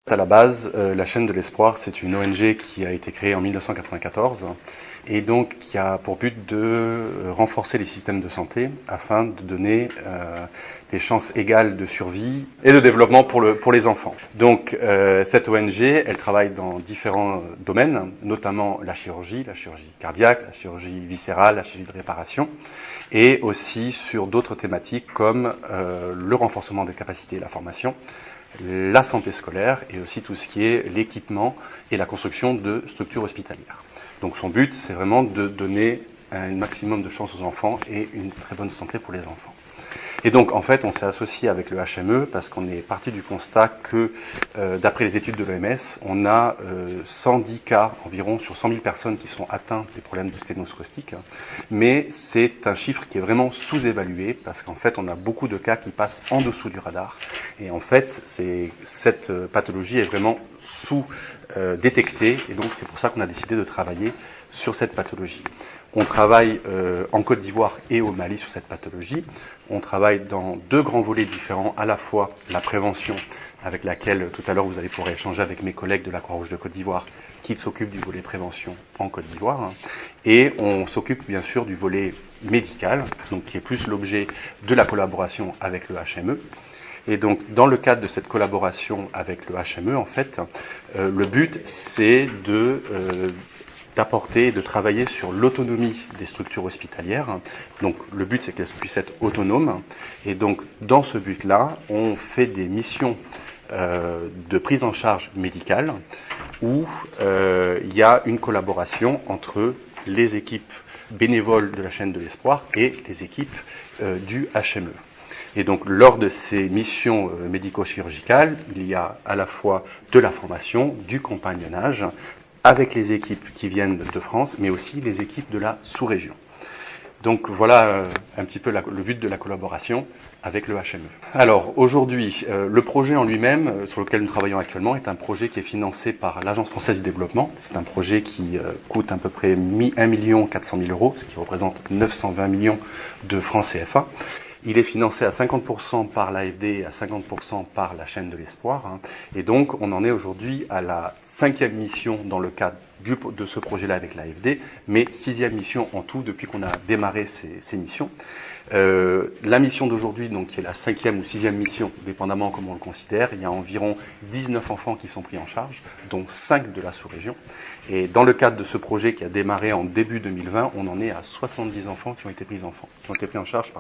À la base, la chaîne de l'espoir, c'est une ONG qui a été créée en 1994 et donc qui a pour but de renforcer les systèmes de santé afin de donner des chances égales de survie et de développement pour les enfants. Donc cette ONG, elle travaille dans différents domaines, notamment la chirurgie cardiaque, la chirurgie viscérale, la chirurgie de réparation, et aussi sur d'autres thématiques comme le renforcement des capacités et la formation, la santé scolaire et aussi tout ce qui est l'équipement et la construction de structures hospitalières. Donc son but, c'est vraiment de donner un maximum de chances aux enfants et une très bonne santé pour les enfants. Et donc, en fait, on s'est associé avec le HME parce qu'on est parti du constat que, d'après les études de l'OMS, on a 110 cas environ sur 100 000 personnes qui sont atteintes des problèmes de sténose acoustique. Mais c'est un chiffre qui est vraiment sous-évalué parce qu'en fait, on a beaucoup de cas qui passent en dessous du radar. Et en fait, cette pathologie est vraiment sous-détectée. Et donc, c'est pour ça qu'on a décidé de travailler sur cette pathologie. On travaille en Côte d'Ivoire et au Mali sur cette pathologie. On travaille dans deux grands volets différents, à la fois la prévention, avec laquelle tout à l'heure vous allez pouvoir échanger avec mes collègues de la Croix-Rouge de Côte d'Ivoire, qui s'occupent du volet prévention en Côte d'Ivoire. Et on s'occupe bien sûr du volet médical, donc qui est plus l'objet de la collaboration avec le HME. Et donc, dans le cadre de cette collaboration avec le HME, en fait, le but, c'est d'apporter et de travailler sur l'autonomie des structures hospitalières. Donc le but, c'est qu'elles puissent être autonomes. Et donc dans ce but-là, on fait des missions de prise en charge médicale où il y a une collaboration entre les équipes bénévoles de la chaîne de l'espoir et les équipes du HME. Et donc, lors de ces missions médico-chirurgicales, il y a à la fois de la formation, du compagnonnage, avec les équipes qui viennent de France, mais aussi les équipes de la sous-région. Donc voilà un petit peu le but de la collaboration avec le HME. Alors aujourd'hui, le projet en lui-même, sur lequel nous travaillons actuellement, est un projet qui est financé par l'Agence française du développement. C'est un projet qui coûte à peu près 1 400 000 euros, ce qui représente 920 millions de francs CFA. Il est financé à 50% par l'AFD et à 50% par la chaîne de l'espoir. Et donc, on en est aujourd'hui à la 5e mission dans le cadre de ce projet-là avec l'AFD, mais 6e mission en tout depuis qu'on a démarré ces missions. La mission d'aujourd'hui, donc, qui est la 5e ou 6e mission, dépendamment comment on le considère, il y a environ 19 enfants qui sont pris en charge, dont 5 de la sous-région. Et dans le cadre de ce projet qui a démarré en début 2020, on en est à 70 enfants qui ont été pris en charge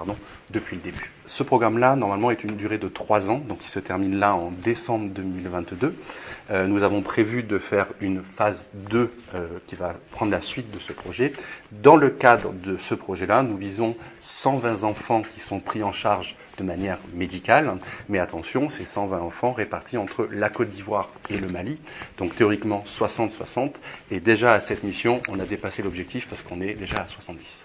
depuis le début. Ce programme-là, normalement, est une durée de 3 ans, donc il se termine là en décembre 2022. Nous avons prévu de faire une phase 2 qui va prendre la suite de ce projet. Dans le cadre de ce projet-là, nous visons 120 enfants qui sont pris en charge de manière médicale, mais attention, ces 120 enfants répartis entre la Côte d'Ivoire et le Mali, donc théoriquement 60-60, et déjà à cette mission, on a dépassé l'objectif parce qu'on est déjà à 70.